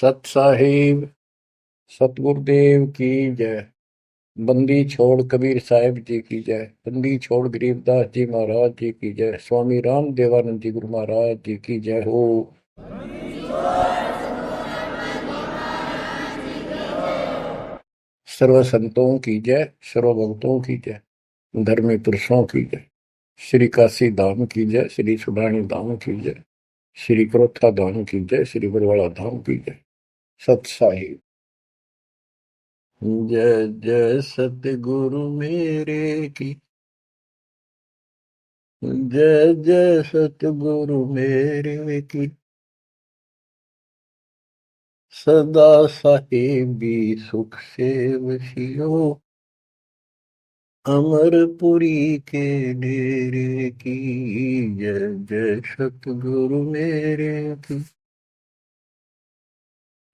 सत साहिब सतगुरुदेव की जय। बंदी छोड़ कबीर साहिब जी की जय। बंदी छोड़ गरीबदास जी महाराज जी की जय। स्वामी राम देवानंद जी गुरु महाराज जी की जय हो। सर्व संतों की जय, सर्व भक्तों की जय, धर्मी पुरुषों की जय। श्री काशी धाम की जय, श्री सुडानी धाम की जय, श्री क्रोथा धाम की जय, श्री बरवाड़ा धाम की जय। सत साहिब। जय जय सतगुरु मेरे की जय जय सतगुरु मेरे की। सदा साहिबी सुख से वशियो, अमरपुरी के डेरे की। जय जय सतगुरु मेरे की।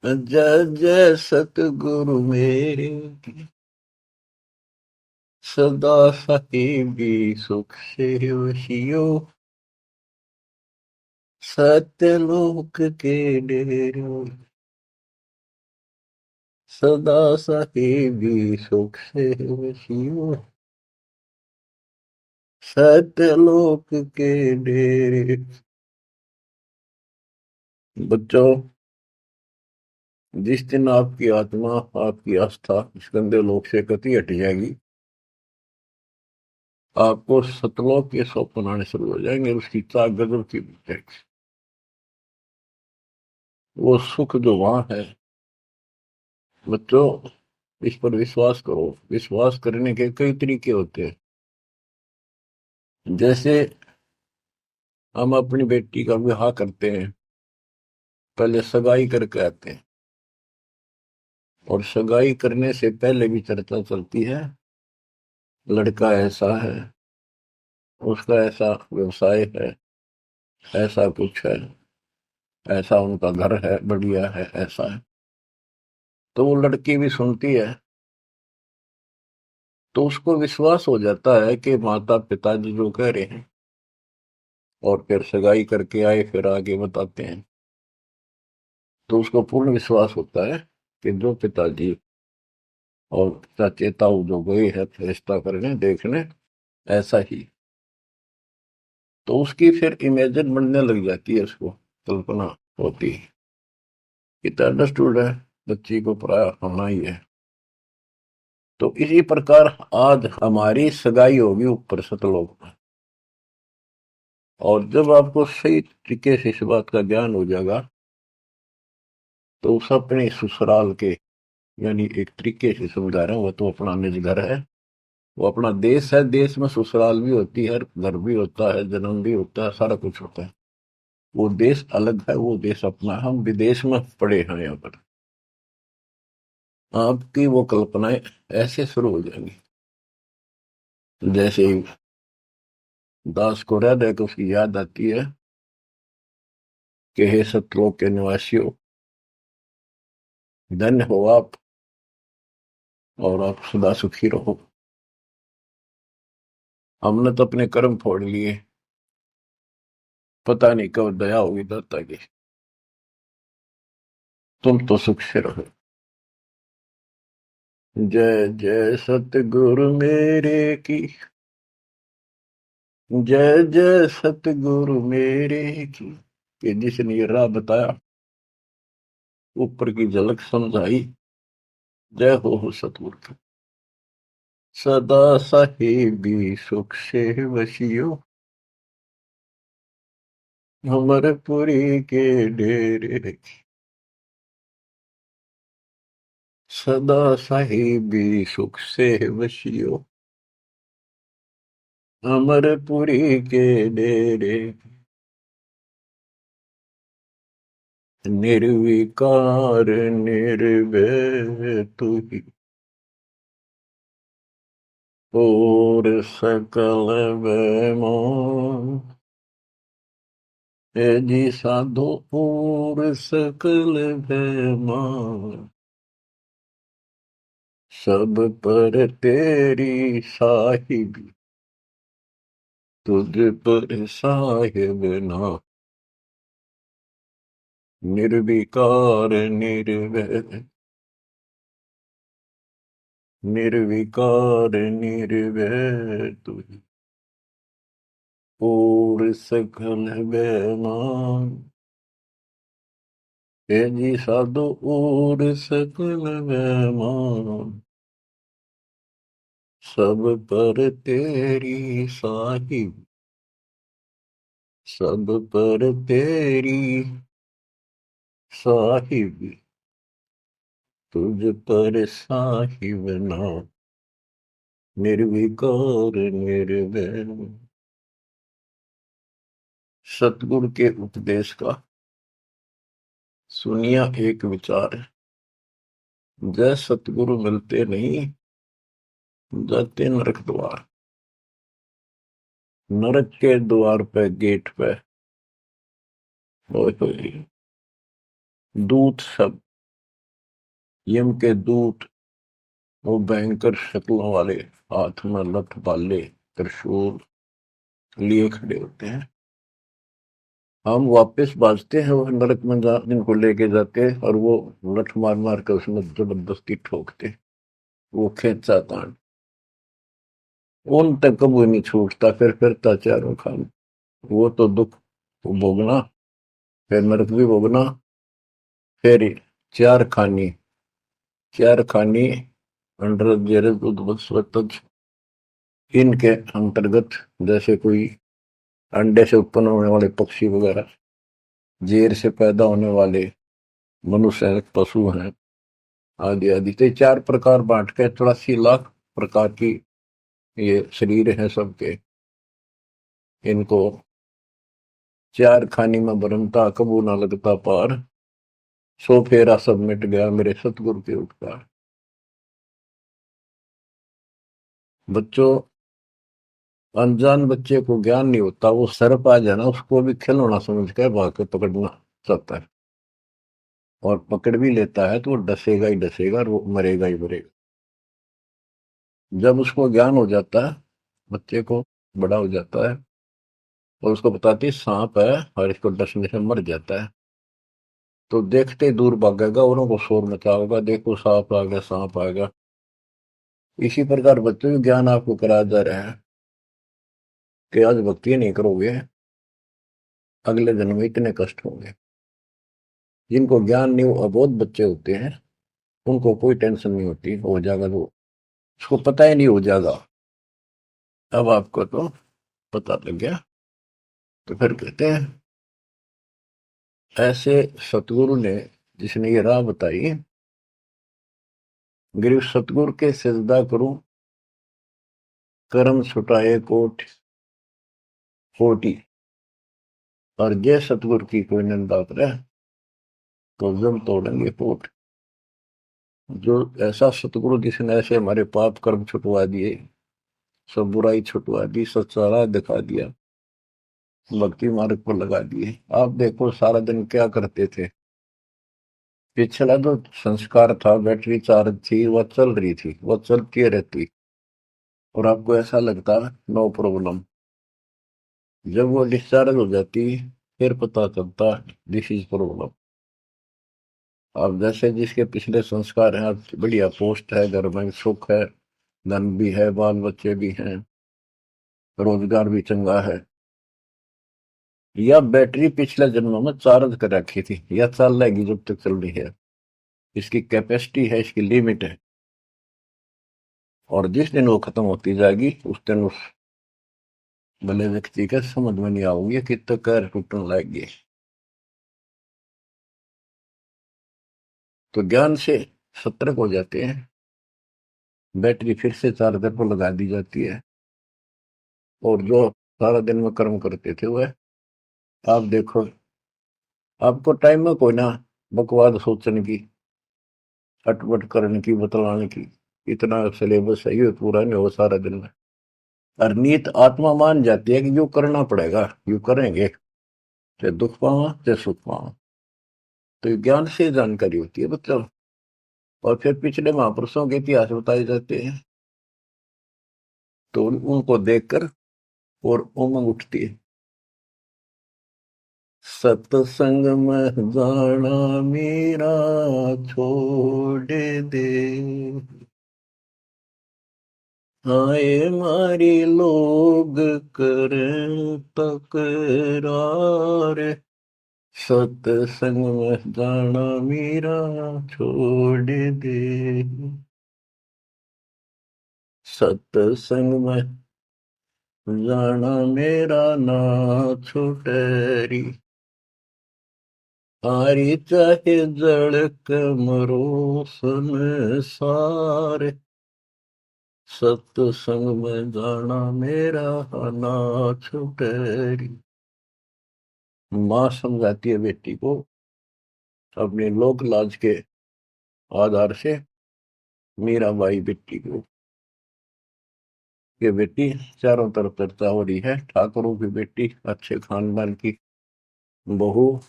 जय जय सतगुरु मेरे की। सदा साहिबी सुख से वशियो, सत्यलोक के डेरे। सदा साहिबी सुख से वशियो, सत्यलोक के डेरे। बच्चों, जिस दिन आपकी आत्मा, आपकी आस्था इस गंदे लोक से कति हट जाएगी, आपको सतलोक के स्वप्न आने शुरू हो जाएंगे। उसकी चाक गजब की मिल जाएगी। वो सुख जो वहां है, बच्चों, इस पर विश्वास करो। विश्वास करने के कई तरीके होते हैं। जैसे हम अपनी बेटी का विवाह करते हैं, पहले सगाई करके आते हैं, और सगाई करने से पहले भी चर्चा चलती है। लड़का ऐसा है, उसका ऐसा व्यवसाय है, ऐसा कुछ है, ऐसा उनका घर है, बढ़िया है, ऐसा है। तो वो लड़की भी सुनती है, तो उसको विश्वास हो जाता है कि माता पिताजी जो कह रहे हैं, और फिर सगाई करके आए, फिर आगे बताते हैं, तो उसको पूर्ण विश्वास होता है कि जो पिताजी और चाचे ताऊ जो गए हैं रिश्ता करने देखने, ऐसा ही। तो उसकी फिर इमेजिन बनने लग जाती है, उसको कल्पना होती है। इतना अंडरस्टूड है, बच्ची को पराया होना ही है। तो इसी प्रकार आज हमारी सगाई होगी ऊपर सतलोक में। और जब आपको सही तरीके से इस बात का ज्ञान हो जाएगा, तो उस अपने ससुराल के, यानी एक तरीके से समझा रहा हूं, वो तो अपना निज घर है, वो अपना देश है। देश में ससुराल भी होती है, घर भी होता है, जन्म भी होता है, सारा कुछ होता है। वो देश अलग है, वो देश अपना है। हम विदेश में पड़े हैं यहाँ पर। आपकी वो कल्पनाएं ऐसे शुरू हो जाएंगी, जैसे ही दास को हृदय को उसकी याद आती है कि हे सतलोक के निवासियों, धन्य हो आप, और आप सदा सुखी रहो। हमने तो अपने कर्म फोड़ लिए, पता नहीं कब दया होगी दाता की। तुम तो सुख से रहो। जय जय सतगुरु मेरे की। जय जय सतगुरु मेरे की। कि जिसने ये राह बताया, ऊपर की झलक समझाई, जय हो सतगुरु की। सदा साहिबी सुख से वसियो, अमरपुरी के डेरे। सदा साहिबी सुख से वसियो, अमरपुरी के डेरे। निर्विकार निर्भय तू ही, और सकल बेमान। हे जी साधो और सकल बेमान, सब पर तेरी साहिबी, तुझ पर साहिब ना। निर्विकार निर्भय, निर्विकार निर्भय तुझ, और सकल बेमान। हे जी साधु और सकल बेमान, सब पर तेरी साहिब, सब पर तेरी साहिब, तुझ पर साहिब ना, निर्विकार निर्भय। सतगुरु के उपदेश का सुनिया एक विचार है, जय सतगुरु मिलते नहीं, जाते नरक द्वार। नरक के द्वार पे, गेट पे, ओए होए, दूत सब, यम के दूत, वो भयंकर शक्लों वाले, हाथ में लठ भाले त्रिशूल लिए खड़े होते हैं। हम वापस बाजते हैं, वो नरक में जिनको लेके जाते हैं, और वो लठ मार मार कर उसमें जबरदस्ती ठोकते, वो खेचा तांड, उन तक कभी नहीं छूटता, फिर फिरता चारों खान। वो तो दुख भोगना, फिर नरक भी भोगना, फिर चार खानी, चार खानी अंडर जेरज उद्भव, इनके अंतर्गत, जैसे कोई अंडे से उत्पन्न होने वाले पक्षी वगैरह, जेर से पैदा होने वाले मनुष्य हैं, पशु हैं, आदि आदि। तो चार प्रकार बांट के 84 लाख प्रकार की ये शरीर हैं सबके। इनको चार खानी में बरनता, कबू ना लगता पार, सो फेरा सब मिट गया मेरे सतगुरु के उपकार। बच्चों, अनजान बच्चे को ज्ञान नहीं होता, वो सर्प आ जाए ना, उसको भी खिलौना समझ के भाग के पकड़ना चाहता है, और पकड़ भी लेता है तो वो डसेगा ही डसेगा, और वो मरेगा ही मरेगा। जब उसको ज्ञान हो जाता है, बच्चे को, बड़ा हो जाता है, और उसको बताती है सांप है और इसको डसने से मर जाता है, तो देखते ही दूर भागेगा, और उनको शोर मचा होगा, देखो सांप आ गया, सांप आ गया। इसी प्रकार बच्चों को ज्ञान आपको कराया जा रहा है कि आज भक्ति नहीं करोगे, अगले जन्म में इतने कष्ट होंगे। जिनको ज्ञान नहीं, वो अबोध बच्चे होते हैं, उनको कोई टेंशन नहीं होती, हो जाएगा तो उसको पता ही नहीं हो जाएगा। अब आपको तो पता लग गया। तो फिर कहते हैं, ऐसे सतगुरु ने, जिसने ये राह बताई, गिर सतगुरु के सिजदा करूं, कर्म छुटाए कोट कोटि, और जय सतगुरु की कोई निंदा करे, तो जम तोड़ेंगे कोट। जो ऐसा सतगुरु जिसने ऐसे हमारे पाप कर्म छुटवा दिए, सब बुराई छुटवा दी, सच्चा राह दिखा दिया, भक्ति मार्ग पर लगा दिए। आप देखो सारा दिन क्या करते थे, पिछला जो संस्कार था, बैटरी चार्ज थी, वह चल रही थी, वह चलती रहती, और आपको ऐसा लगता नो प्रॉब्लम। जब वो डिस्चार्ज हो जाती, फिर पता चलता दिस इज प्रॉब्लम। अब जैसे जिसके पिछले संस्कार हैं, अब बढ़िया पोस्ट है, घर में सुख है, धन भी है, बाल बच्चे भी हैं, रोजगार भी चंगा है, या बैटरी पिछले जन्मों में चार्ज कर रखी थी, या चल रहेगी जब तक चल रही है, इसकी कैपेसिटी है, इसकी लिमिट है, और जिस दिन वो खत्म होती जाएगी, उस दिन उस भले व्यक्ति के समझ में नहीं आओगे कि तो कैर टूटने लगेगी। तो ज्ञान से सतर्क हो जाते हैं, बैटरी फिर से चार्जर पर लगा दी जाती है, और जो सारा दिन में कर्म करते थे वह, आप देखो, आपको टाइम में कोई ना बकवाद सोचने की, अटपट करने की, बतलाने की, इतना सिलेबस है, ये पूरा नहीं हो सारा दिन में। और नीत आत्मा मान जाती है कि जो करना पड़ेगा यू करेंगे, चाहे दुख पावा चाहे सुख पावा। तो ये ज्ञान से जानकारी होती है मतलब। और फिर पिछले महापुरुषों के इतिहास बताए जाते हैं, तो उनको देखकर और उमंग उठती है। सत्संग में जाना मेरा छोड़ दे, आए मारी लोग करें तकरार, सत्संग में जाना मेरा छोड़ दे, सत्संग में जाना मेरा ना छुटेरी, हारी चाहे जड़क मरो संसार, सत्संग में जाना मेरा ना छुटेरी। माँ समझाती है बेटी को अपने लोक लाज के आधार से, मीराबाई बेटी को, ये बेटी चारों तरफ चर्चा हो रही है, ठाकुरों की बेटी, अच्छे खानदान की बहू,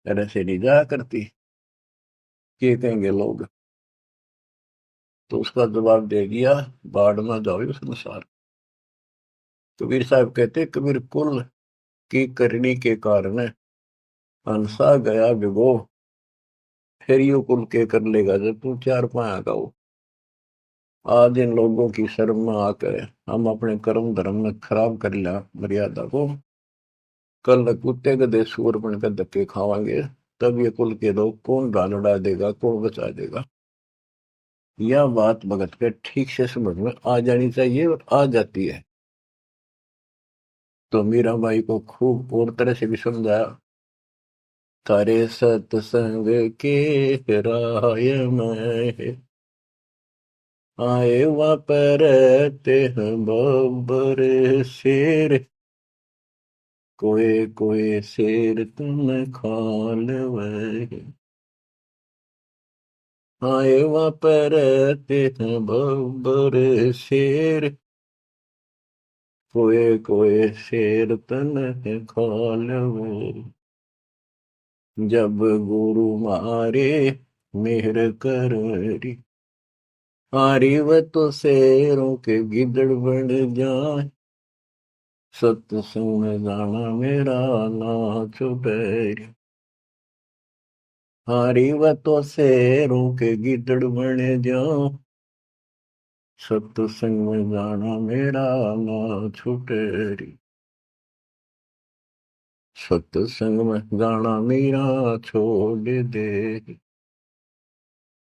ऐसे नहीं जाया करती, ये कहेंगे लोग। तो उसका जवाब दे दिया, बाढ़ में जाओ संसार। कबीर साहब कहते, कबीर कुल की करनी के कारण हंसा गया विगो, फिर यू कुल के कर लेगा जब तू चार पाएगा वो। आज इन लोगों की शर्म में आकर हम अपने कर्म धर्म में खराब कर लिया मर्यादा को, कल कुत्ते गधे सूअर बनकर धक्के खावांगे, तब ये कुल के लोग कौन डाल उड़ा देगा, कौन बचा देगा। यह बात भगत के ठीक से समझ में आ जानी चाहिए, और आ जाती है। तो मीराबाई को खूब और तरह से भी समझाया, तारे सत्संग के राय में आए वापरते हैं बब्बर शेर, कोई कोई शेर तुम खाल वह, आए वापरते हैं बब्बर शेर, कोई कोई शेर तन खाल वह, जब गुरु मारे मेहर करी, हारी व तो शेरों के गिदड़ बन जाए, सत्संग में जाना मेरा ना छुपेरी, हारी व तो शेरों के गिदड़ बन जाओ, सत्संग में जाना मेरा ना छुटेरी, सत्संग में जाना मेरा छोड़ दे,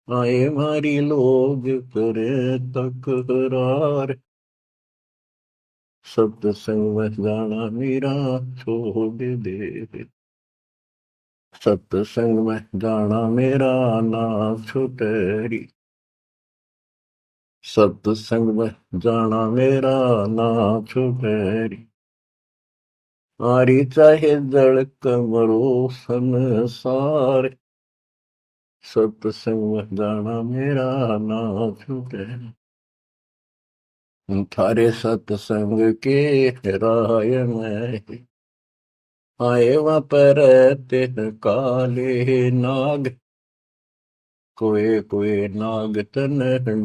आए मारी लोग करे तकरार, सत्संग में जाना मेरा छोड़ दे, सत्संग में जाना मेरा ना छुटेरी, सत्संग में जाना मेरा ना छुटेरी, आरी चाहे जड़क मरो संसार, सत्संग में जाना मेरा ना छुटेरी, थारे सत्संग के राय में आए वहाँ पर रहते हैं काले नाग, कोई कोई नाग तन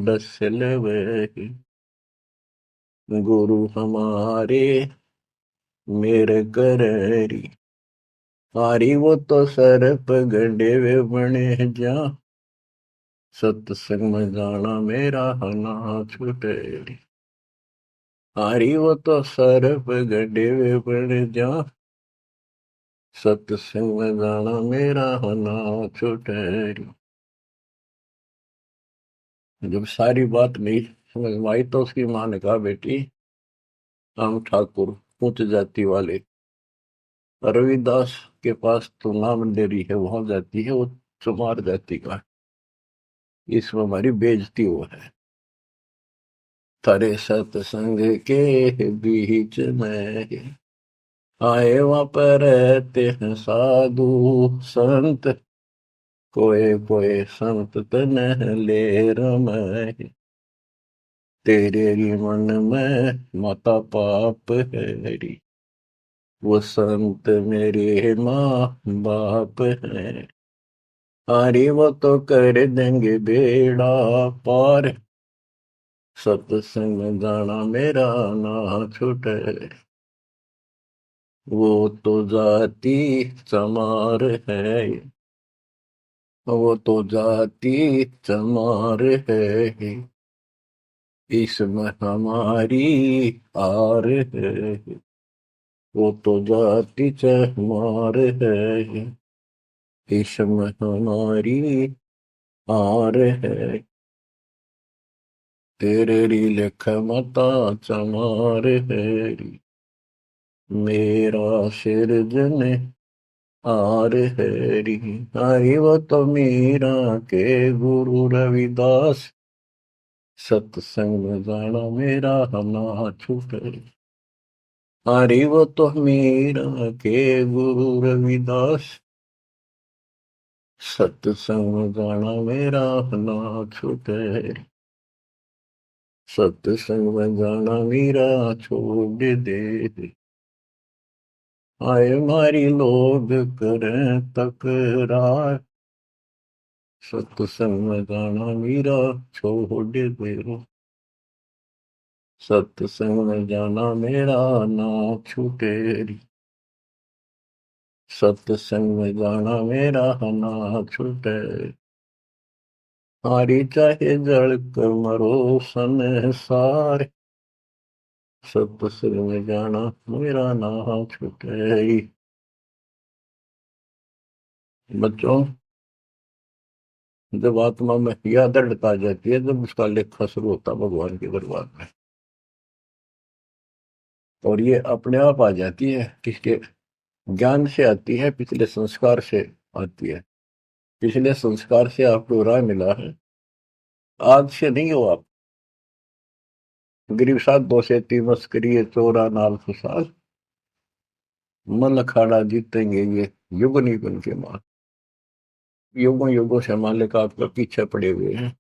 डसल वे, गुरु हमारे मेरे करेरी, हारी वो तो सर्प गंडे वे बने जा, सत्संग में जाना मेरा ना छुटेरी, हारी वो तो सर्प गंडे वे बने जा, सत्संग में जाना मेरा ना छुटेरी। जब सारी बात नहीं समझ में आई तो उसकी माँ ने कहा, बेटी हम ठाकुर उच्च जाति वाले, रविदास के पास तो नाम ले रही है, वहां जाती है वो चमार जाति का, इसमें हमारी बेइज्जती हुआ है। तारे सत्संग के बीच में आए वहां पर रहते हैं साधु संत, कोई कोई संत तन ले रमाए, तेरे ही मन में माता पाप है, वो संत मेरे माँ बाप है, अरे वो तो कर देंगे बेड़ा पार, सत्संग में जाना मेरा ना छूटे। वो तो जाती चमार है, वो तो जाती चमार है, इसमें हमारी हार है। वो तो जाति चमार है, इसमें हमारी हार है। तेरे री लिख मता चमार है, मेरा सिरजन हार है री। हरि वो तो मीरा के गुरु रविदास, सत्संग में जाना मेरा ना छूटे। हरि वो तो मीरा के गुरु रविदास, सत्संग में जाना मेरा ना छूटे। सत्संग में जाना मेरा छोड़ दे, आए मारी लोग करें तकरार, सत्संग में जाना मेरा छोड़ दे। सत्संग में जाना मेरा ना छूटे, सत्संग में जाना मेरा ना छूटे। हारी चाहे जड़ कर मरो संसार, सत्संग में जाना मेरा ना छूटे। बच्चों, जब आत्मा में यह दृढ़ता आ जाती है, जब उसका लेखा शुरू होता है भगवान के दरबार में, और ये अपने आप आ जाती है, किसके ज्ञान से आती है, पिछले संस्कार से आती है। पिछले संस्कार से आपको राह मिला है, आज से नहीं हो आप। गरीब साथ दो से ती मस्करी चोरा नाल फसाद, मन अखाड़ा जीतेंगे ये युग निगन के मार। युगों युगों से मालिक आपका पीछे पड़े हुए हैं,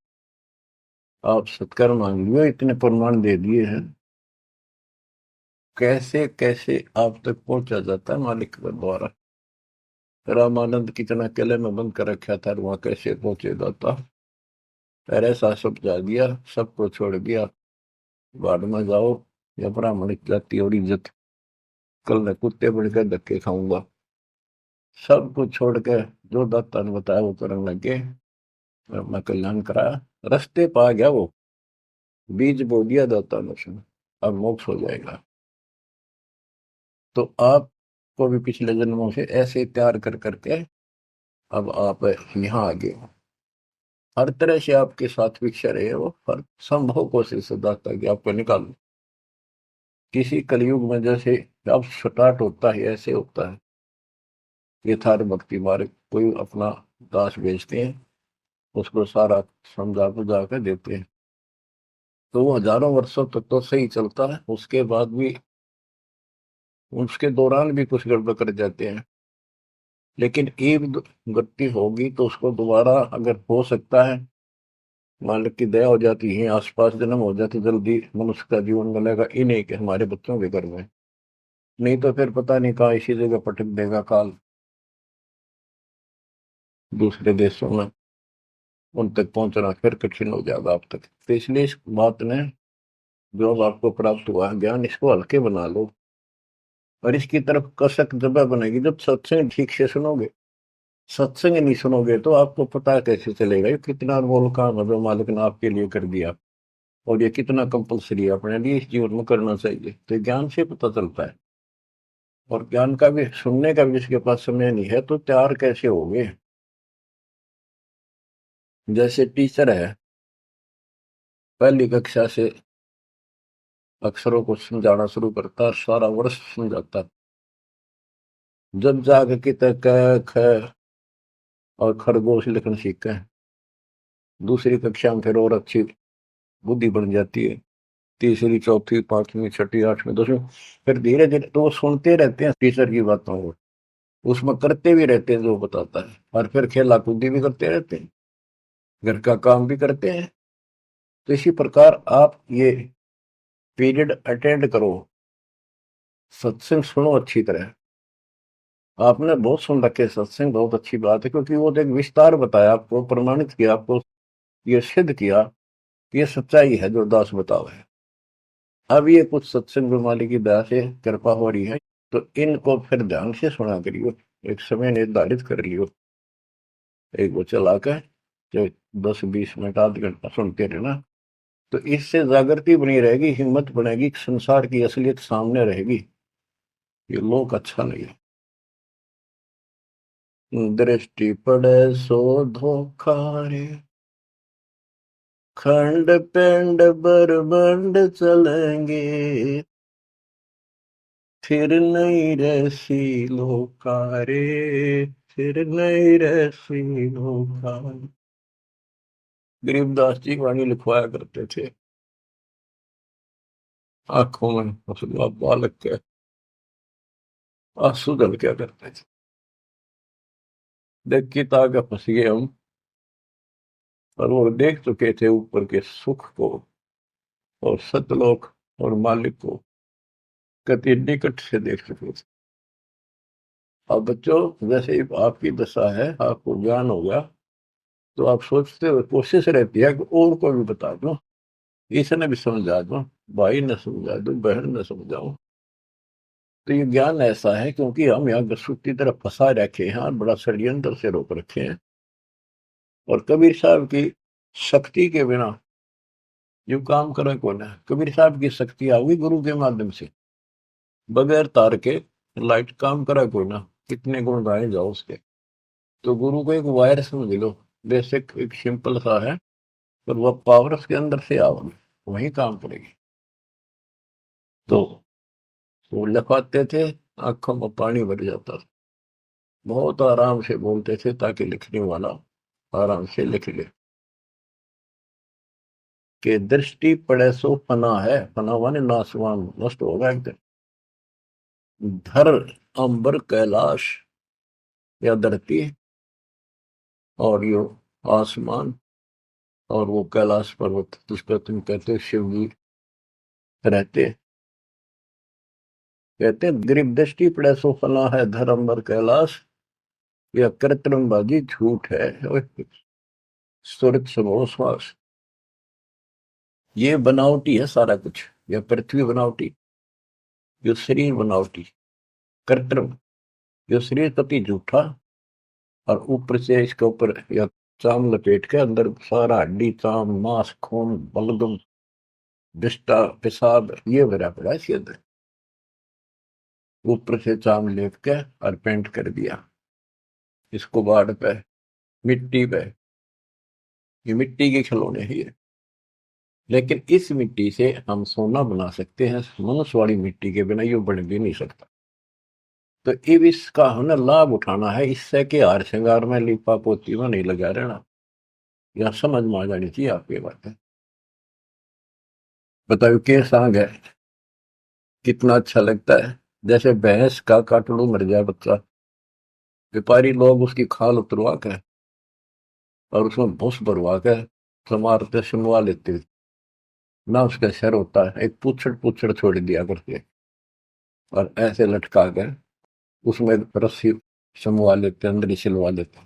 आप सत्कर्म मांगिए, इतने प्रमाण दे दिए हैं। कैसे कैसे आप तक पहुंचा जाता है मालिक के द्वारा। रामानंद कितना किले में बंद कर रखा था, वहां कैसे पहुंचे जाता। फिर ऐसा समझा दिया, सबको छोड़ दिया, बाद में जाओ, या ब्राह्मण जाति और इज्जत, कल मैं कुत्ते बढ़कर धक्के खाऊंगा। सब कुछ छोड़ के जो दाता ने बताया वो करने लगे, अपना कल्याण कराया, रास्ते पा गया वो, बीज बो दिया दाता ने उसने, अब मोक्ष हो जाएगा। तो आपको भी पिछले जन्मों से ऐसे तैयार कर करके अब आप यहाँ आ गए हो। हर तरह से आपके साथ विक्षर है वो, हर संभव कोशिश से दाता कि आपको निकालो। किसी कलयुग में जैसे अब स्टार्ट होता है ऐसे होता है, यथार्थ भक्ति मार्ग, कोई अपना दास भेजते हैं, उसको सारा समझा बुझा कर देते हैं, तो वो हजारों वर्षों तक तो सही चलता है, उसके बाद भी, उसके दौरान भी कुछ गड़बड़ कर जाते हैं। लेकिन एक गलती होगी तो उसको दोबारा अगर हो सकता है, मालिक की दया हो जाती है, आसपास जन्म हो जाती, जल्दी मनुष्य का जीवन बनेगा, ही नहीं कि हमारे बच्चों के घर में। नहीं तो फिर पता नहीं कहाँ इसी जगह पटक देगा काल, दूसरे देशों में उन तक पहुंचना फिर कठिन हो जाएगा आप तक। तो इसलिए इस बात ने, जो अब आपको प्राप्त हुआ है ज्ञान, इसको हल्के बना लो, और इसकी तरफ कसक जब बनेगी जब सत्संग ठीक से सुनोगे। सत्संग नहीं सुनोगे तो आपको पता कैसे चलेगा ये कितना अनमोल काम है जो मालिक ने आपके लिए कर दिया, और ये कितना कंपलसरी है अपने लिए इस जीवन में करना चाहिए। तो ज्ञान से पता चलता है। और ज्ञान का भी सुनने का भी इसके पास समय नहीं है, तो तैयार कैसे होगे। जैसे टीचर है, पहली कक्षा से अक्षरों को समझाना शुरू करता है, सारा वर्ष समझाता है, जब जाके कि तक ख और खरगोश लिखना सीखते हैं, दूसरी कक्षा में फिर और अच्छी बुद्धि बन जाती है, तीसरी चौथी पांचवी छठी आठवीं दसवीं, फिर धीरे धीरे तो वो सुनते रहते हैं टीचर की बातों को, उसमें करते भी रहते हैं जो बताता है, और फिर खेला कूदी भी करते रहते हैं, घर का काम भी करते हैं। तो इसी प्रकार आप ये पीरियड अटेंड करो, सत्संग सुनो अच्छी तरह। आपने बहुत सुन रखे सत्संग, बहुत अच्छी बात है, क्योंकि वो तो एक विस्तार बताया आपको, प्रमाणित किया आपको, ये सिद्ध किया कि ये सच्चाई है जो दास बताओ है। अब ये कुछ सत्संग मालिक की दया से कृपा हो रही है, तो इनको फिर ध्यान से सुना करियो, एक समय निर्धारित कर लियो, एक वो चला कर जो 10-20 मिनट आध घंटा सुनते रहना। तो इससे जागृति बनी रहेगी, हिम्मत बनेगी, संसार की असलियत सामने रहेगी, ये लोक अच्छा नहीं है। दृष्टि पड़े सो धोखा रे, खंड पिंड बरबंड चलेंगे, फिर नहीं रसी लोका रे, फिर नहीं रसी लोका। गरीबदास जी वाणी लिखवाया करते थे, आंखों में हंसुआ बालक के आंसू जल क्या करते थे। देख के ताकि फंस गए हम, और वो देख चुके थे ऊपर के सुख को और सतलोक और मालिक को कति निकट से देख चुके थे। अब बच्चों, जैसे ही आपकी दशा है, आपको ज्ञान होगा, तो आप सोचते हो, कोशिश रहती है कि और को भी बता दो, इसने भी समझा दो, भाई ने समझा दो, बहन ने समझाओ। तो ये ज्ञान ऐसा है क्योंकि हम यहाँ गसूट की तरफ फंसा रखे हैं और बड़ा षड्यंत्र से रोक रखे हैं। और कबीर साहब की शक्ति के बिना जो काम करे कौन है? कबीर साहब की शक्ति आओगी गुरु के माध्यम से, बगैर तार के लाइट काम करे कौन ना, कितने गुण गाए जाओ उसके। तो गुरु को एक वायर समझ लो, बेसिक एक सिंपल सा है, पर वह पावर उसके अंदर से आओगी, वही काम करेगी। तो वो लिखवाते थे, आंखों में पानी भर जाता था, बहुत आराम से बोलते थे ताकि लिखने वाला आराम से लिख ले। कि दृष्टि पड़े सो फना है, फना माने नासवान, नष्ट होगा एक दिन। धर अंबर कैलाश, या धरती और यो आसमान, और वो कैलाश पर्वत जिसको तुम कहते शिव जी रहते, कहते गरीब दृष्टि पड़े सो फना है, धर अंबर कैलाश, या कृत्रिम बाजी झूठ है। सुरत समो श्वास, ये बनावटी है सारा कुछ, यह पृथ्वी बनावटी, यो शरीर बनावटी, कृत्रिम, यो शरीर कति झूठा, और ऊपर से इसके ऊपर या चाम लपेट के अंदर सारा हड्डी चाम मांस खून बलगम विष्टा पेशाब ये भरा पड़ा इसके अंदर, ऊपर से चाम लेप के और पेंट कर दिया इसको बाढ़ पे, मिट्टी पे, ये मिट्टी के खिलौने हैं ये। लेकिन इस मिट्टी से हम सोना बना सकते हैं, मनुष्य वाली मिट्टी के बिना ये बन भी नहीं सकता। तो अब इसका हमें लाभ उठाना है, इससे के हार श्रृंगार में लिपा पोती में नहीं लगा रहना। यह समझ में आ जानी चाहिए आपकी बात है। बताओ के सांग है, कितना अच्छा लगता है। जैसे भैंस का काटड़ू मर जाए बच्चा, व्यापारी लोग उसकी खाल उतरवा कर और उसमें भूस भरवा कर समारते सुनवा लेते, ना उसका सर होता है, एक पूछड़ पूछड़ छोड़ दिया करते और ऐसे लटका कर उसमें रस्सी समवा लेते, अंदर ही सिलवा लेते,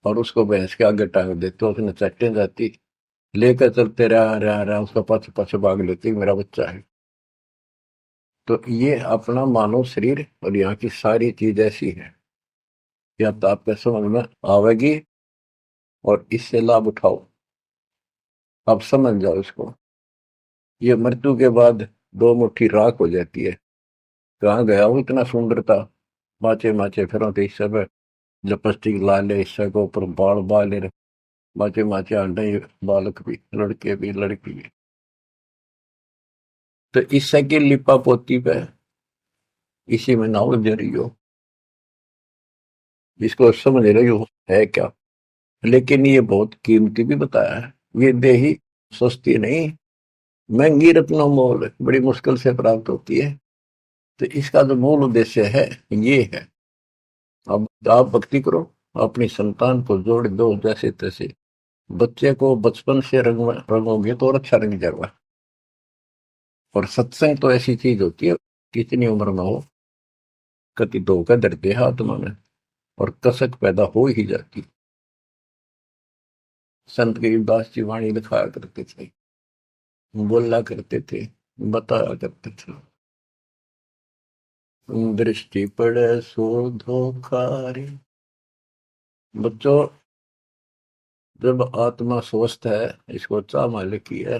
और उसको भैंस के आगे टांग देते, उसने चट्टे जाती, लेकर चलते रहा उसका पाछे पाछे भाग लेती, मेरा बच्चा है। तो ये अपना मानव शरीर और यहाँ की सारी चीज ऐसी है, या तो आपके समझ में आवेगी और इससे लाभ उठाओ, आप समझ जाओ इसको। ये मृत्यु के बाद दो मुट्ठी राख हो जाती है, कहाँ गया वो इतना सुंदर था, माचे माचे फिर इस सब लिपस्टिक ला ले, इससे को ऊपर बाल बाले, माचे माचे आंडे, बालक भी, लड़के भी, लड़की भी। तो इससे की लिपा पोती पे इसी में ना उलझ रही हो, इसको समझ रही हो है क्या। लेकिन ये बहुत कीमती भी बताया है, ये देही सस्ती नहीं, महंगी रत्नों मोल, बड़ी मुश्किल से प्राप्त होती है। तो इसका जो मूल उद्देश्य है ये है, अब आप भक्ति करो, अपनी संतान को जोड़ दो जैसे तैसे, बच्चे को बचपन से रंगोगे तो और अच्छा रंग जाएगा। और सत्संग तो ऐसी चीज होती है, कितनी उम्र में हो, कति धोखा धरते हाथ में और कसक पैदा हो ही जाती। संत गरीबदास जी वाणी लिखाया करते थे, बोला करते थे, बताया करते थे। दृष्टि पड़े सो धोखा रे। बच्चों, जब आत्मा स्वस्थ है, इसको चाह मालिक की है,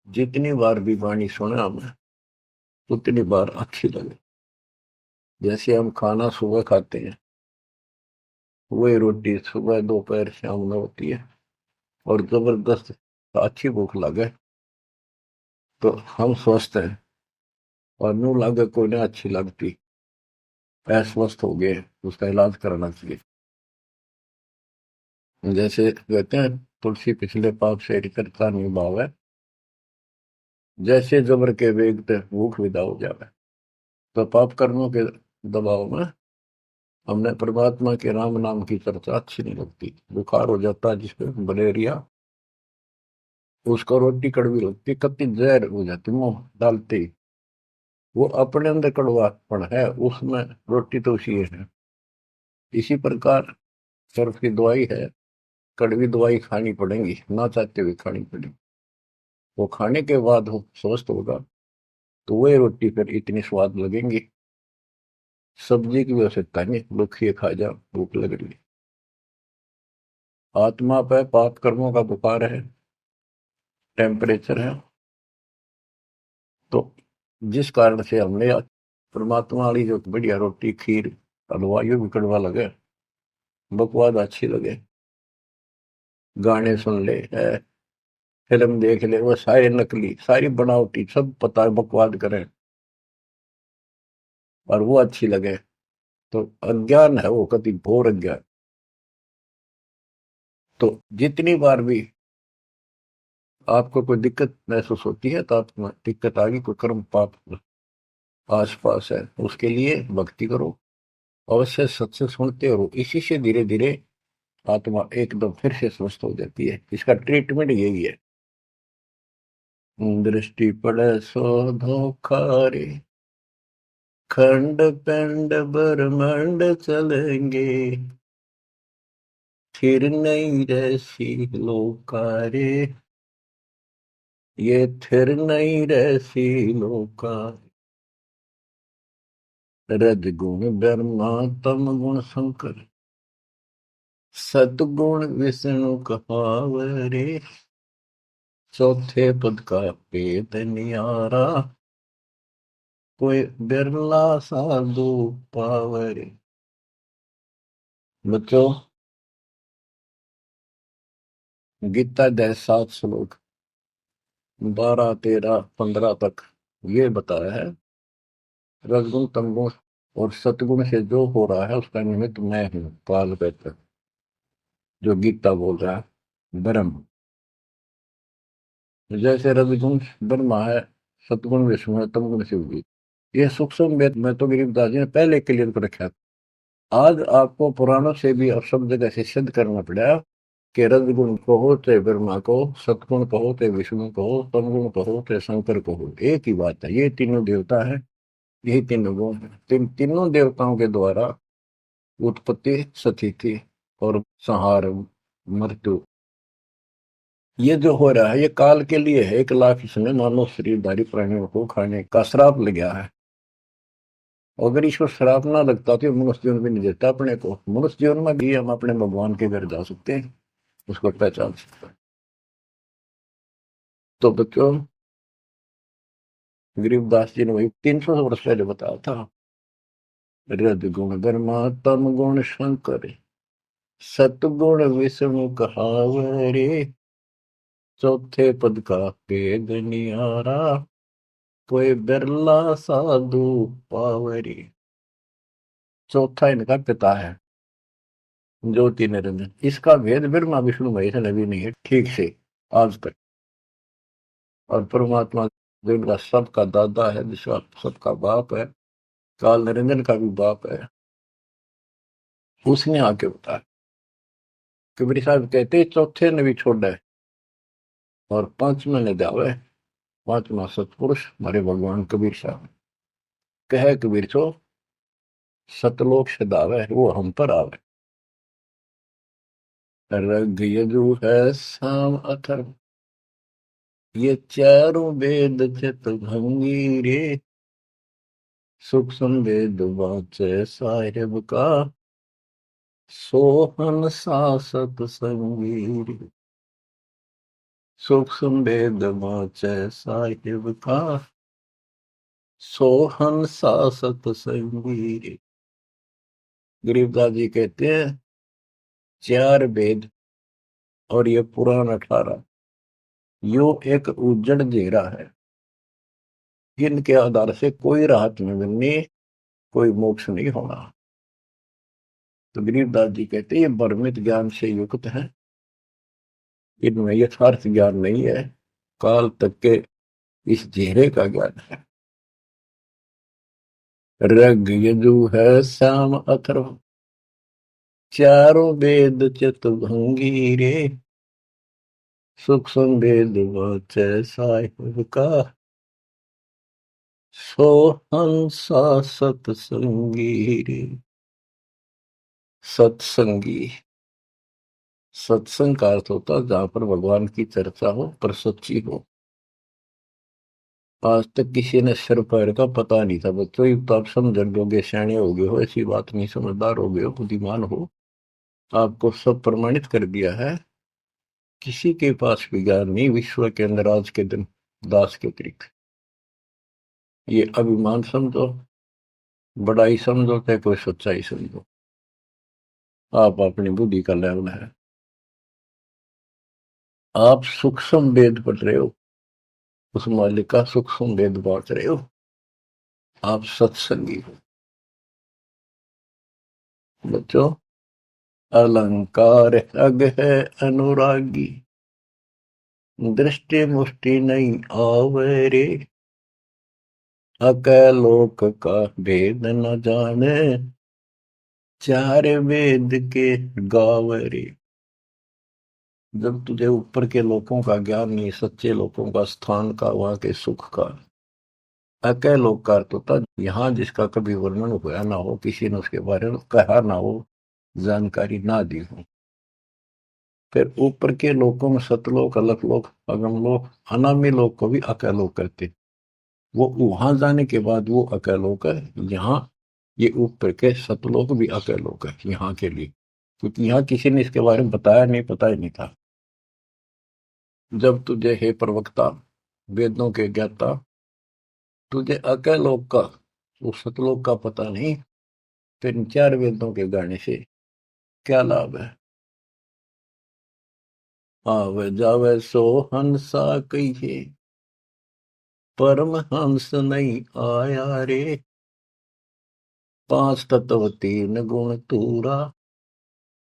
जितनी बार भी वाणी सुने हमें उतनी बार अच्छी लगे। जैसे हम खाना सुबह खाते हैं, वही रोटी सुबह दोपहर शाम में होती है, और जबरदस्त अच्छी भूख लगे तो हम स्वस्थ हैं, और नू लागे कोई ना अच्छी लगती, अस्वस्थ हो गए, उसका इलाज कराना चाहिए। जैसे कहते हैं, तुलसी पिछले पाप से करता निभाव है, जैसे जबर के वेग ते भूख विदा हो जावे। तो पाप कर्मों के दबाव में हमने परमात्मा के राम नाम की चर्चा अच्छी नहीं लगती। बुखार हो जाता है जिसपे मलेरिया, उसको रोटी कड़वी लगती, कत्ती जहर हो जाती मुंह डालते ही। वो अपने अंदर कड़वापन है, उसमें रोटी तो उसी है। इसी प्रकार सर्फ की दवाई है, कड़वी दवाई खानी पड़ेगी, ना चाहते हुए खानी पड़ेगी। वो खाने के बाद वो स्वस्थ होगा, तो वही रोटी फिर इतनी स्वाद लगेंगी। सब्जी की आवश्यकता नहीं, रुखिए खा जा, भूख लग रही है। आत्मा पे पाप कर्मों का बुखार है, टेम्परेचर है, तो जिस कारण से हमने परमात्मा वाली जो बढ़िया रोटी खीर हलवा यो भी कड़वा लगे, बकवाद अच्छी लगे, गाने सुन ले है, फिल्म देख ले, वो सारे नकली सारी बनावटी सब पता है, बकवाद करें और वो अच्छी लगे, तो अज्ञान है, वो कति घोर अज्ञान। तो जितनी बार भी आपको कोई दिक्कत महसूस होती है, तो आपको दिक्कत आ गई, कोई कर्म पाप आस पास है, उसके लिए भक्ति करो, अवश्य सत्संग सुनते रहो। इसी से धीरे धीरे आत्मा एकदम फिर से स्वस्थ हो जाती है। इसका ट्रीटमेंट यही है। दृष्टि पड़े सो धोखा रे, खंड पिंड ब्रह्मांड चलेंगे, फिर नहीं रहसी लोका रे, ये थिर नहीं रहसी लोका। रजगुण ब्रह्मा तम गुण शंकर, सतगुण विष्णु कहावरे, चौथे पद का भेद नियारा, कोई बिरला साधु पावरे। बच्चों, गीता अध्याय 7 श्लोक 12 13 15 तक ये बताया है, रजगुण तमगुण और सतगुण से जो हो रहा है उसका निमित्त मैं हूं, काल कहता, जो गीता बोल रहा है ब्रह्म। जैसे रजगुण ब्रह्मा है, सतगुण विष्णु है, तमगुण शिव जी। ये सूक्ष्म वेद में तो गरीबदास जी ने पहले क्लियर कर रखा है। आज आपको पुराणों से भी अब सब जगह से सिद्ध करना पड़ा कि रजगुण कहो चाहे ब्रह्मा को, सतगुण कहो चाहे विष्णु कहो, तमगुण कहो चाहे शंकर कहो, एक ही बात है। ये तीनों देवता है, यही तीनों गुण है। तीनों देवताओं के द्वारा उत्पत्ति, स्थिति और संहार, मृत्यु, ये जो हो रहा है ये काल के लिए है। 1 लाख इसमें मानव शरीरधारी प्राणियों को खाने का श्राप लग गया है। अगर ईश्वर श्राप ना लगता तो मनुष्य जीवन भी नहीं देता अपने को। मनुष्य जीवन में भी हम अपने भगवान के घर जा सकते हैं, उसको पहचान सकते हैं। तो बच्चों, गरीबदास जी ने वही 300 वर्ष पहले बताया था, रजगुण ब्रह्मा तम गुण शंकर, सतगुण विष्णु कहावरे, चौथे पद का भेद नियारा, कोई बिरला साधु पावरी। चौथा इनका पिता है, ज्योति निरंजन। इसका भेद ब्रह्मा विष्णु महेश ने भी नहीं है ठीक से आज तक। और परमात्मा जो इनका सबका दादा है, जिसका सबका बाप है, काल निरंजन का भी बाप है, उसने आके बताया। कबीर साहब कहते चौथे ने भी छोड़ा है और पांचवें ने दावे। पांचवा सतपुरुष हमारे भगवान कबीर साहब कहे, कबीर सो सतलोक से दावे, वो हम पर आवे। रग यजु है साम अथर्व, ये चारों वेद चित भंगी रे, सुख संवेद वाचे साहिब का, सोहन सासत संगीर। सुख संवेद वाचे साहिब का, सोहन सासत संगीर। गरीबदास जी कहते हैं 4 वेद और ये पुराण 18 यो एक उज्जड़ घेरा है, इनके आधार से कोई राहत नहीं मिलनी, कोई मोक्ष नहीं होना। तो गरीबदास जी कहते हैं ये भ्रमित ज्ञान से युक्त है, इनमें यथार्थ ज्ञान नहीं है, काल तक के इस घेरे का ज्ञान है। ऋग यजु है साम अथर्व, चारों वेद चतुर्भंगी रे। सुख संवेद वाचे साहिब का, सोहंसा सत्संगी रे। सत्संगी, सत्संग का अर्थ होता है जहां पर भगवान की चर्चा हो पर सच्ची हो। आज तक किसी ने सिर पैर का पता नहीं था बच्चों, ये तो आप समझ लोगे, सियाने हो गए हो, ऐसी बात नहीं, समझदार हो गए हो, बुद्धिमान हो, आपको सब प्रमाणित कर दिया है। किसी के पास भी ज्ञान नहीं विश्व के अंदर आज के दिन दास के अतिरिक्त। ये अभिमान समझो, बड़ाई समझो, चाहे कोई सच्चाई समझो, आप अपनी बुद्धि का लेवल है। आप सूक्ष्म वेद पढ़ रहे हो, उस मालिक का सूक्ष्म वेद बांट रहे हो, आप सत्संगी हो। बच्चों, अलंकार अग है अनुरागी, दृष्टि मुष्टि नहीं आवे रे। अकलोक का भेद न जाने, 4 वेद के गावे रे। जब तुझे ऊपर के लोगों का ज्ञान नहीं, सच्चे लोगों का, स्थान का, वहां के सुख का, अकलोक का अर्थ होता यहाँ जिसका कभी वर्णन हुआ ना हो, किसी ने उसके बारे में कहा ना हो, जानकारी ना दी हो। फिर ऊपर के लोकों में सतलोक, अलकलोक, अगमलोक, अनामी लोक को भी अकलोक कहते। वो वहां जाने के बाद वो अकलोक है। यहाँ ये ऊपर के सतलोक भी अकलोक है यहाँ के लिए, क्योंकि यहाँ किसी ने इसके बारे में बताया नहीं, पता ही नहीं था। जब तुझे हे प्रवक्ता, वेदों के ज्ञाता, तुझे अकलोक का, वो सतलोक का पता नहीं, फिर इन 4 वेदों के गाने से क्या लाभ है। आवे जावे सो हंसा कहिए, परम हंस नहीं आया रे। 5 तत्व 3 गुण तूरा,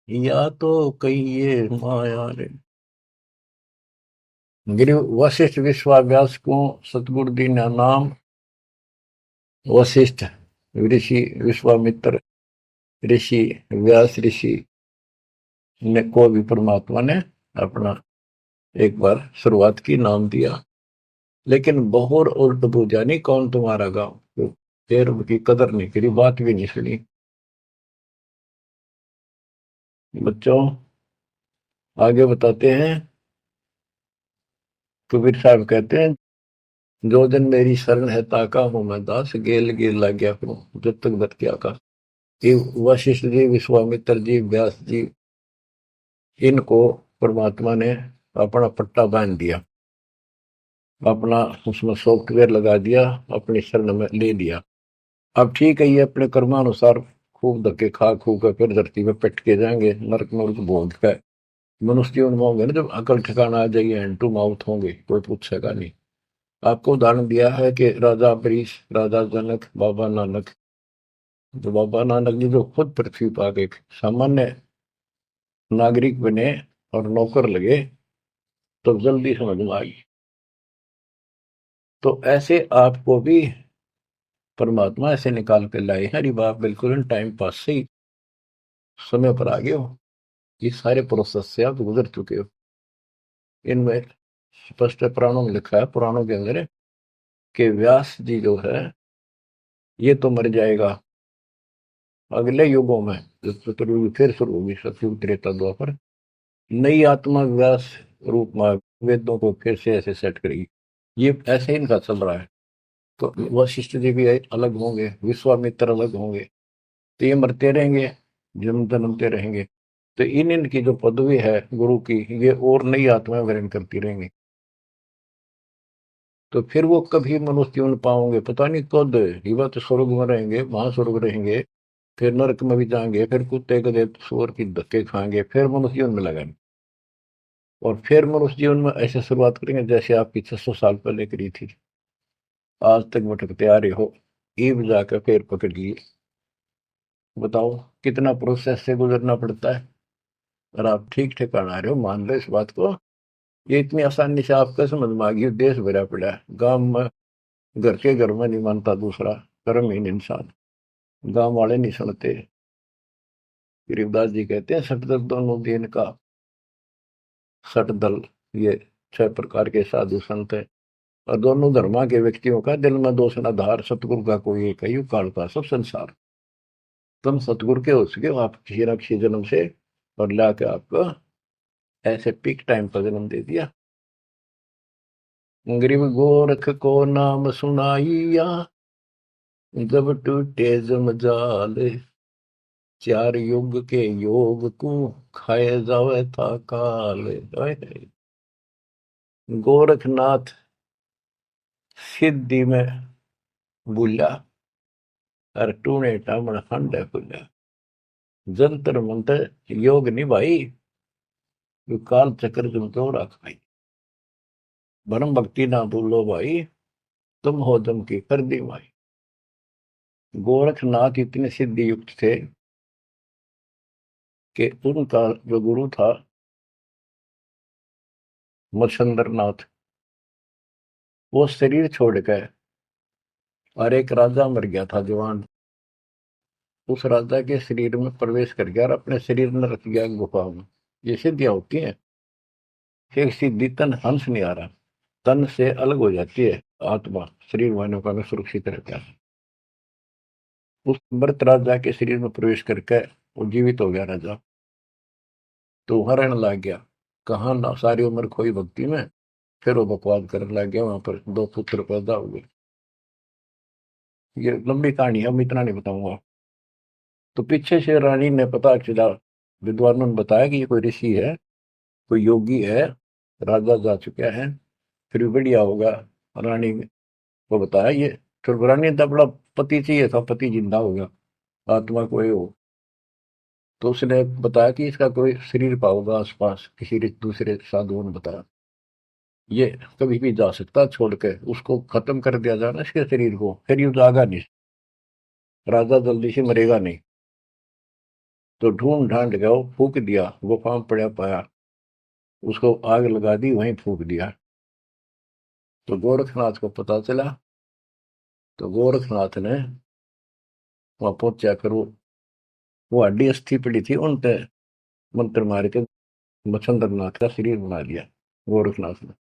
या तो कहिए माया रे। गिरि वशिष्ठ विश्वाव्यास को सतगुरु दीना नाम, वशिष्ठ ऋषि, विश्वामित्र ऋषि, व्यास ऋषि ने को भी परमात्मा ने अपना एक बार शुरुआत की, नाम दिया। लेकिन बहुर उल्ट पूजा नहीं, कौन तुम्हारा गांव, फिर की कदर नहीं करी, बात भी नहीं सुनी। बच्चों, आगे बताते हैं। कबीर साहब कहते हैं जो जन मेरी शरण है ताका हूं मैं दास, गेल गिर लग गया फिर जब तक बत गया का। ये वशिष्ठ जी, विश्वामित्र जी, व्यास जी, इनको परमात्मा ने अपना पट्टा बांध दिया, अपना उसमें सॉफ्टवेयर लगा दिया, अपनी शरण में ले लिया। अब ठीक है, ये अपने कर्मानुसार खूब धक्के खा खू कर फिर धरती में पिट के जाएंगे, नरक में उनको भोग का। मनुष्य जीवन में होंगे ना, जब अकल ठिकाना आ जाएगी, हैंड टू माउथ होंगे, कोई पूछेगा नहीं। आपको उदाहरण दिया है कि राजा अम्बरीश, राजा जनक, बाबा नानक। जो बाबा नानक जी जो खुद पृथ्वी पर आ गए, सामान्य नागरिक बने और नौकर लगे, तो जल्दी समझ में आई। तो ऐसे आपको भी परमात्मा ऐसे निकाल के लाए हैं। अरे बाप, बिल्कुल टाइम पास से ही समय पर आ गए हो, ये सारे प्रोसेस से आप गुजर चुके हो। इनमें स्पष्ट पुराणों में लिखा है, पुराणों के अंदर कि व्यास जी जो है ये तो मर जाएगा अगले युगों में, जब चतुर्युग फिर शुरू होगी, सतयुग, त्रेता, द्वापर, नई आत्मा व्यास रूप में वेदों को फिर से ऐसे सेट करेगी। ये ऐसे इनका चल रहा है। तो वशिष्ठ जी भी अलग होंगे, विश्वामित्र अलग होंगे, तो ये मरते रहेंगे, जन्म जन्मते रहेंगे। तो इन इनकी जो पदवी है गुरु की, ये और नई आत्माएं ग्रहण करती रहेंगी। तो फिर वो कभी मनुष्य जीवन पाओगे पता नहीं कद। युवा तो स्वर्ग में रहेंगे, महास्वर्ग रहेंगे, फिर नरक में भी जाएंगे, फिर कुत्ते गधे सूअर की धक्के खाएंगे, फिर मनुष्य जीवन में लगाएंगे। और फिर मनुष्य जीवन में ऐसे शुरुआत करेंगे जैसे आपकी 600 साल पहले करी थी। आज तक भटकते आ रहे हो, ईब जाकर फिर पकड़ लिए। बताओ कितना प्रोसेस से गुजरना पड़ता है। और आप ठीक ठिकाना आ रहे हो, मान लो इस बात को। ये इतनी आसानी से आपका समझ में आ गई। देश भरा पड़ा है, गांव में घर के घर में नहीं मानता दूसरा, कर्महीन इंसान, गांव वाले नहीं सुनते। गरीबदास जी कहते हैं सटदल दोनों दिन का, सटदल ये 6 प्रकार के साधु संत है। और दोनों धर्मा के व्यक्तियों का दिल में दोष न धार, सतगुरु का कोई एक है, काल का सब संसार। तुम सतगुरु के हो सके हो आप किसी न किसी जन्म से, और ला के आपको ऐसे पीक टाइम पर जन्म दे दिया। गरीब गोरख को नाम सुनाइया, जब टूटे जमजाल, 4 युग के योग को खाए जावे था काल। गोरखनाथ सिद्धि में बुला, और टूने टामण हंडे खुला। जंतर मंतर योग नहीं भाई, यो काल चक्र तुम क्यों रखाई। भरम भक्ति ना भूलो भाई, तुम हो दम की कर दी भाई। गोरखनाथ इतने सिद्धि युक्त थे कि उनका जो गुरु था मच्छंद्र नाथ, वो शरीर छोड़ गए, और एक राजा मर गया था जवान। उस राजा के शरीर में प्रवेश कर गया और अपने शरीर में रख गया गुफा में। ये सिद्धियां होती हैं। एक सीधी तन हंस नहीं आ रहा, तन से अलग हो जाती है आत्मा, शरीर वालों का में सुरक्षित रहता है। उस मृत राजा के शरीर में प्रवेश करके वो जीवित हो गया राजा। तो हरण लग गया, कहा ना सारी उम्र खोई भक्ति में, फिर वो बकवास करने लग गया। वहां पर 2 पुत्र पैदा हो गए। ये लंबी कहानी है, हम इतना नहीं बताऊंगा। तो पीछे से रानी ने पता चला, विद्वानों ने बताया कि ये कोई ऋषि है, कोई योगी है, राजा जा चुका है, फिर भी बढ़िया होगा। रानी को बताया ये, फिर रानी ने बड़ा पति चाहिए था, पति जिंदा होगा, आत्मा कोई हो। तो उसने बताया कि इसका कोई शरीर पाओगा आसपास, किसी दूसरे साधुओं ने बताया ये कभी भी जा सकता छोड़ के, उसको खत्म कर दिया जाए ना इसके शरीर को, फिर ये जागा नहीं, राजा जल्दी से मरेगा नहीं। तो ढूंढ ढांड गया, फूक दिया, गुफा में पड़ा पाया, उसको आग लगा दी, वहीं फूक दिया। तो गोरखनाथ को पता चला। तो गोरखनाथ ने वहां पहुंचा कर वो हड्डी अस्थि पड़ी थी उन पे मंत्र मार के मच्छंद्र नाथ का शरीर बना दिया। गोरखनाथ ने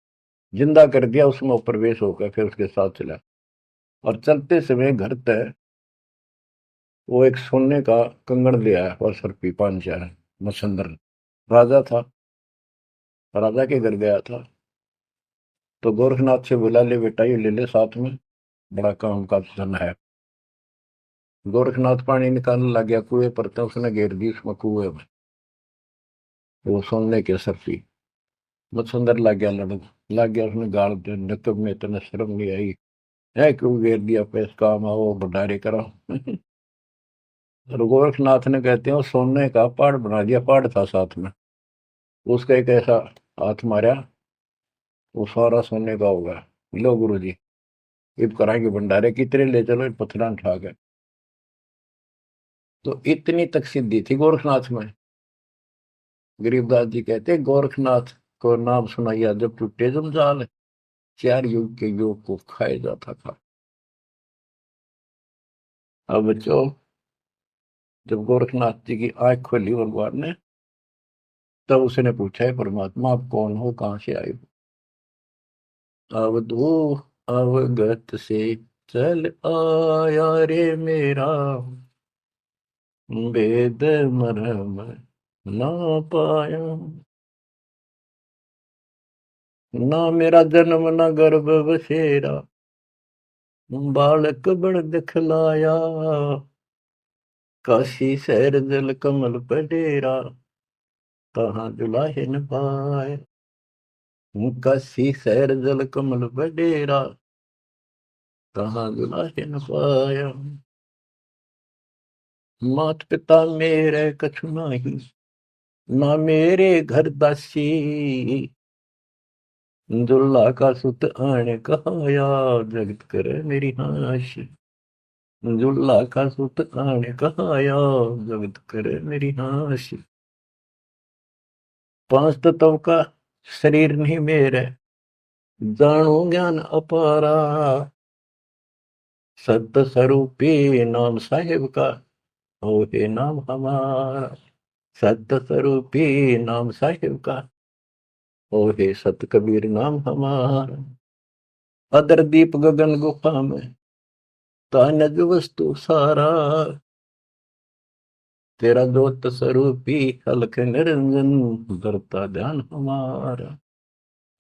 जिंदा कर दिया, उसमें प्रवेश होकर फिर उसके साथ चला। और चलते समय घर तक वो एक सोने का कंगन ले आया और सर पी 5 मच्छंद्र, राजा था, राजा के घर गया था। तो गोरखनाथ से बोला ले बेटा ये ले ले साथ में, बड़ा काम का धन है। गोरखनाथ पानी निकालने लग गया कुएं पर, तो उसने घेर दी उसमें कुएं में, वो सोने के सर पी। मच्छंदर लग गया लड़न, लग गया उसने गाड़ दिया, नकब में इतना शर्म नहीं आई है, क्यों घेर दिया, पैस काम आओ भंडारे करो। और गोरखनाथ ने कहते हैं वो सोने का पहाड़ बना दिया, पहाड़ था साथ में, उसका एक ऐसा हाथ मारा, वो सारा सोने का होगा। लो गुरु जी इब कराएंगे भंडारे, कितने ले चलो, पत्थर उठा के। तो इतनी तक सिद्धि थी गोरखनाथ में। गरीबदास जी कहते हैं गोरखनाथ को नाम सुनाइया, जब टूटे जंजाल, 4 युग के योग को खाए जाता था। अब बच्चों, जब गोरखनाथ जी की आंख खोली भगवान ने, तब उसने पूछा है परमात्मा आप कौन हो, कहाँ से आए हो। अवधू अवगत से चल आया रे मेरा, वेद मरम ना पाया। ना मेरा जन्म न गर्भ बसेरा, बालक बड़ दिखलाया, काशी शहर जल कमल पर डेरा, कहाँ दुलाहिन पाए। काशी शहर जल कमल पर डेरा, कहाँ दुलाहिन पाया। मात पिता मेरे कछु नाही, ना मेरे घर दासी, दुल्ला का सुत आने कहाया, जगत करे मेरी हाशी। जुल्ला का सुत आने कहाया, जगत करे मेरी हाशी। पांच तत्व का शरीर नहीं मेरे, जानो ज्ञान अपारा, सत्य स्वरूपी नाम साहिब का, हो हे नाम हमारा। सत्य स्वरूपी नाम साहिब का, हो हे सत कबीर नाम हमारा। अदर दीप गगन गुफा में, तानज वस्तु सारा, तेरा ज्योत स्वरूपी अलख निरंजन, धरता ध्यान हमारा।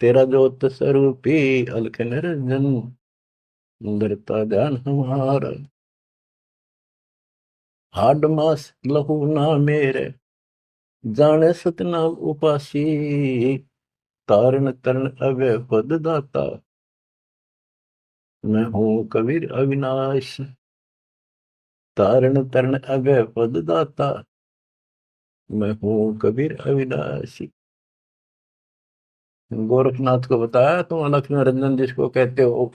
तेरा ज्योत स्वरूपी अलख निरंजन, धरता ध्यान हमारा। हाड मास लहू ना मेरे, जाने सतनाम उपासी, तारण तरण अवय पद दाता, मैं हूँ कबीर अविनाशी। तारण तरण अवय पद दाता, मैं हूँ कबीर अविनाशी। गोरखनाथ को बताया, तुम अलख निरंजन जिसको कहते हो,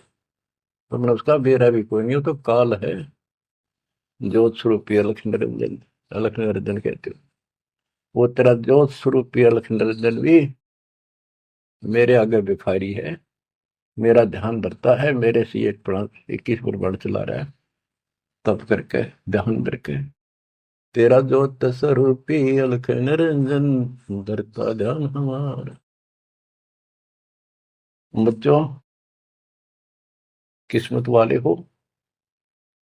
तुमने उसका बेरा भी कोई नहीं, हो तो काल है। ज्योत स्वरूपी अलख निरंजन, अलख निरंजन कहते हो। वो तेरा ज्योत स्वरूपी अलख निरंजन भी मेरे आगे भिखारी है, मेरा ध्यान धरता है, मेरे से 21 प्रमाण चला रहा है, तब करके ध्यान करके। तेरा ज्योत स्वरूपी अलख निरंजन, धरता ध्यान हमारा। बच्चों, किस्मत वाले हो,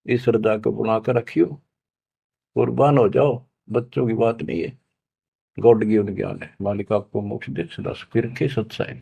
इस श्रद्धा को बनाकर रखियो, कुर्बान हो जाओ। बच्चों की बात नहीं है, गॉड गिवन ज्ञान है। मालिक आपको मोक्ष दे, सदा सुखी रखे, सत्साई।